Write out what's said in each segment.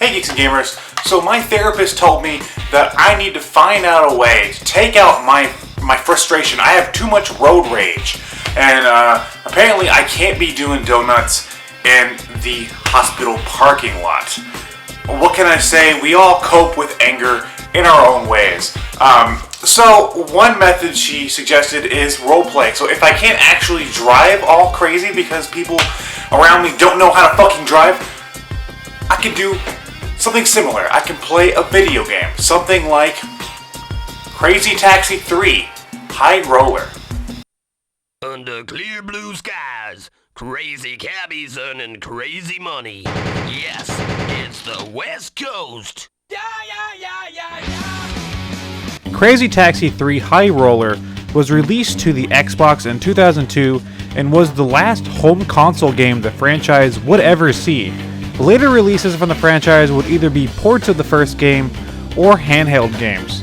Hey Geeks and Gamers, so my therapist told me that I need to find out a way to take out my frustration. I have too much road rage, and apparently I can't be doing donuts in the hospital parking lot. What can I say? We all cope with anger in our own ways. So one method she suggested is roleplay. So if I can't actually drive all crazy because people around me don't know how to fucking drive, I can do something similar. I can play a video game. Something like Crazy Taxi 3 High Roller. Under clear blue skies, crazy cabbies earning crazy money. Yes, it's the West Coast. Yeah. Crazy Taxi 3 High Roller was released to the Xbox in 2002 and was the last home console game the franchise would ever see. Later releases from the franchise would either be ports of the first game or handheld games.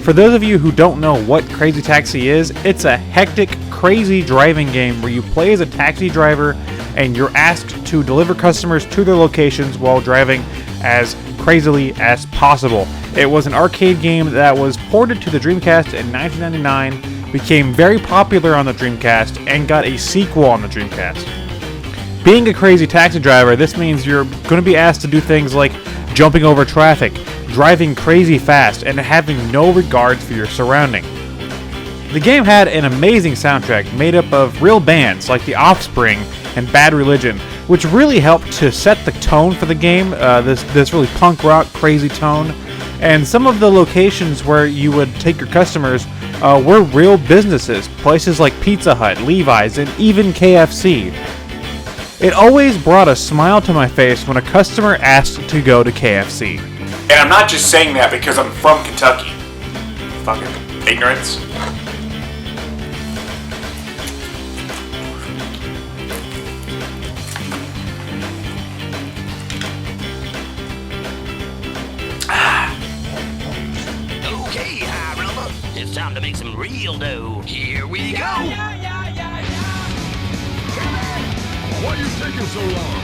For those of you who don't know what Crazy Taxi is, it's a hectic, crazy driving game where you play as a taxi driver and you're asked to deliver customers to their locations while driving as crazily as possible. It was an arcade game that was ported to the Dreamcast in 1999, became very popular on the Dreamcast, and got a sequel on the Dreamcast. Being a crazy taxi driver, this means you're going to be asked to do things like jumping over traffic, driving crazy fast, and having no regard for your surrounding. The game had an amazing soundtrack made up of real bands like The Offspring and Bad Religion, which really helped to set the tone for the game, this really punk rock crazy tone. And some of the locations where you would take your customers were real businesses, places like Pizza Hut, Levi's, and even KFC. It always brought a smile to my face when a customer asked to go to KFC. And I'm not just saying that because I'm from Kentucky. Fucking ignorance. Okay, high roller, it's time to make some real dough. Here we go. Why are you taking so long?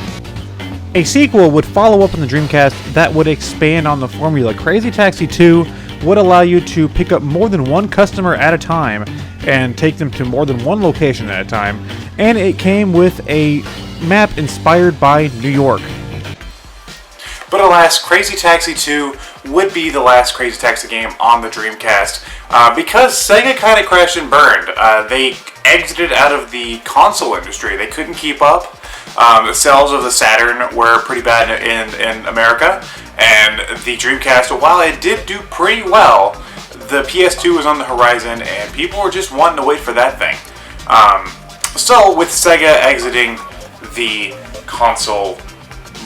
A sequel would follow up on the Dreamcast that would expand on the formula. Crazy Taxi 2 would allow you to pick up more than one customer at a time and take them to more than one location at a time, and it came with a map inspired by New York. But alas, Crazy Taxi 2 would be the last Crazy Taxi game on the Dreamcast because Sega kind of crashed and burned. They exited out of the console industry. They couldn't keep up. The sales of the Saturn were pretty bad in America, and the Dreamcast, while it did do pretty well, the PS2 was on the horizon, and people were just wanting to wait for that thing. So with Sega exiting the console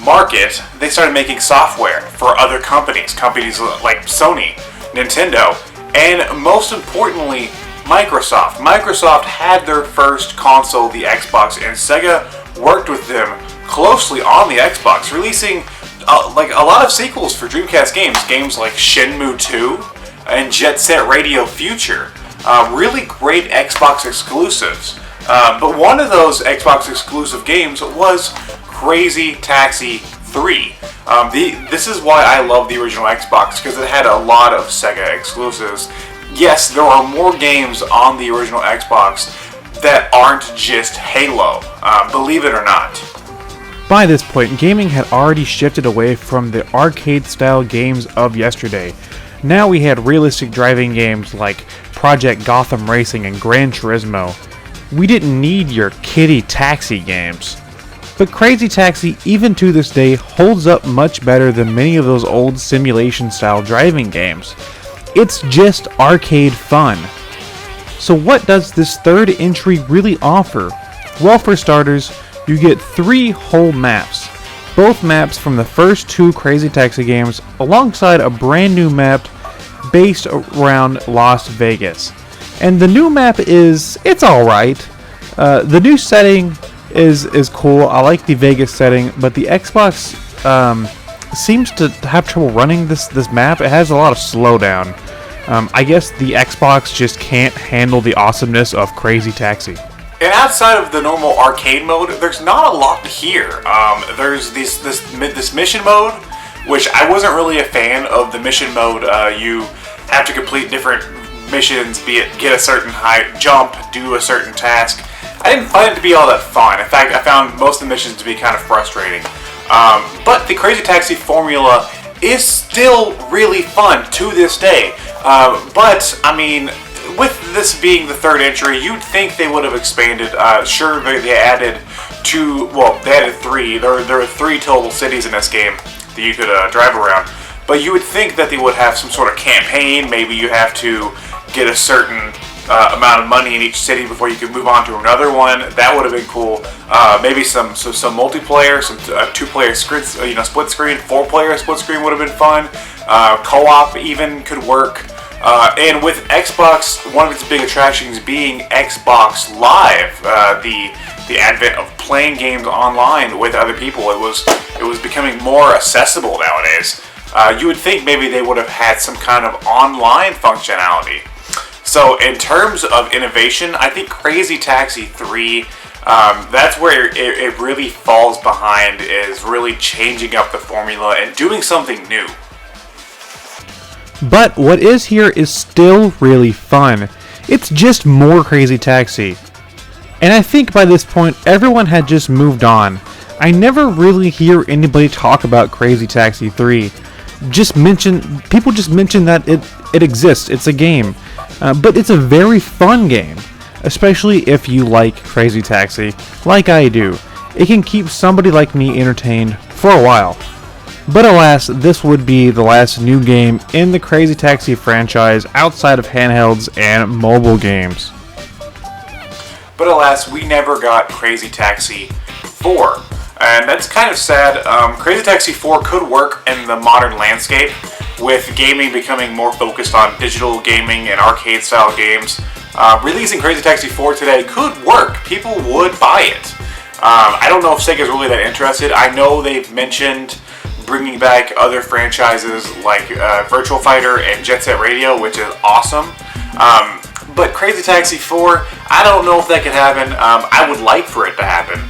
market, they started making software for other companies like Sony, Nintendo, and most importantly, Microsoft. Microsoft had their first console, the Xbox, and Sega worked with them closely on the Xbox, releasing like a lot of sequels for Dreamcast games like Shenmue 2 and Jet Set Radio Future. Really great Xbox exclusives. But one of those Xbox exclusive games was Crazy Taxi 3. This is why I love the original Xbox, because it had a lot of Sega exclusives. Yes, there are more games on the original Xbox that aren't just Halo, believe it or not. By this point, gaming had already shifted away from the arcade-style games of yesterday. Now we had realistic driving games like Project Gotham Racing and Gran Turismo. We didn't need your kiddie taxi games. But Crazy Taxi, even to this day, holds up much better than many of those old simulation-style driving games. It's just arcade fun. So what does this third entry really offer? Well, for starters, you get 3 whole maps. Both maps from the first 2 Crazy Taxi games, alongside a brand new map based around Las Vegas. And the new map it's alright. The new setting is cool. I like the Vegas setting, but the Xbox seems to have trouble running this map. It has a lot of slowdown. I guess the Xbox just can't handle the awesomeness of Crazy Taxi. And outside of the normal arcade mode, there's not a lot here. There's this mission mode which I wasn't really a fan of the mission mode. You have to complete different missions, be it get a certain height, jump, do a certain task. I didn't find it to be all that fun. In fact, I found most of the missions to be kind of frustrating. But the Crazy Taxi formula is still really fun to this day. But, I mean, with this being the third entry, you'd think they would have expanded. Sure, they added they added 3. There were 3 total cities in this game that you could drive around. But you would think that they would have some sort of campaign. Maybe you have to get a certain amount of money in each city before you could move on to another one. That would have been cool. Maybe some multiplayer, some 2-player split screen, 4-player split screen would have been fun. Co-op even could work. And with Xbox, one of its big attractions being Xbox Live, the advent of playing games online with other people, it was becoming more accessible nowadays. You would think maybe they would have had some kind of online functionality. So in terms of innovation, I think Crazy Taxi 3, that's where it really falls behind, is really changing up the formula and doing something new. But what is here is still really fun. It's just more Crazy Taxi. And I think by this point, everyone had just moved on. I never really hear anybody talk about Crazy Taxi 3. People just mention that it exists, it's a game. But it's a very fun game, especially if you like Crazy Taxi, like I do. It can keep somebody like me entertained for a while. But alas, this would be the last new game in the Crazy Taxi franchise outside of handhelds and mobile games. But alas, we never got Crazy Taxi 4. And that's kind of sad. Crazy Taxi 4 could work in the modern landscape, with gaming becoming more focused on digital gaming and arcade-style games. Releasing Crazy Taxi 4 today could work. People would buy it. I don't know if Sega's really that interested. I know they've mentioned bringing back other franchises like Virtual Fighter and Jet Set Radio, which is awesome. But Crazy Taxi 4, I don't know if that could happen. I would like for it to happen.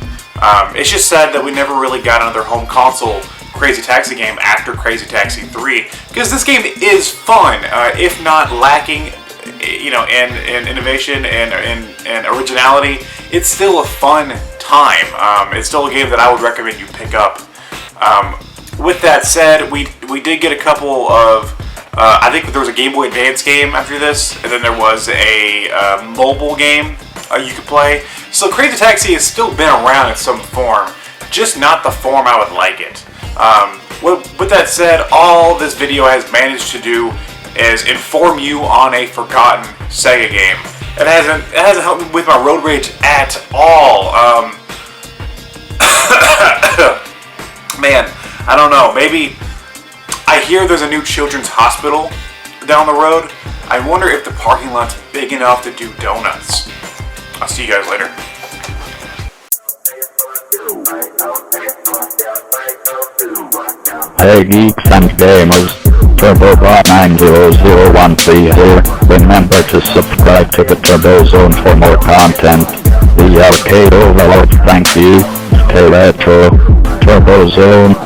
It's just sad that we never really got another home console Crazy Taxi game after Crazy Taxi 3, because this game is fun, if not lacking, in innovation and originality. It's still a fun time. It's still a game that I would recommend you pick up. With that said, we did get a couple of, I think there was a Game Boy Advance game after this, and then there was a mobile game you could play. So Crazy Taxi has still been around in some form, just not the form I would like it. With that said, all this video has managed to do is inform you on a forgotten Sega game. It hasn't helped me with my road rage at all. Man, I don't know. Maybe I hear there's a new children's hospital down the road. I wonder if the parking lot's big enough to do donuts. I'll see you guys later. Hey geeks and gamers, TurboBot90013 here. Remember to subscribe to the Turbo Zone for more content. The Arcade Overload, thank you. Stay retro. Turbo Zone.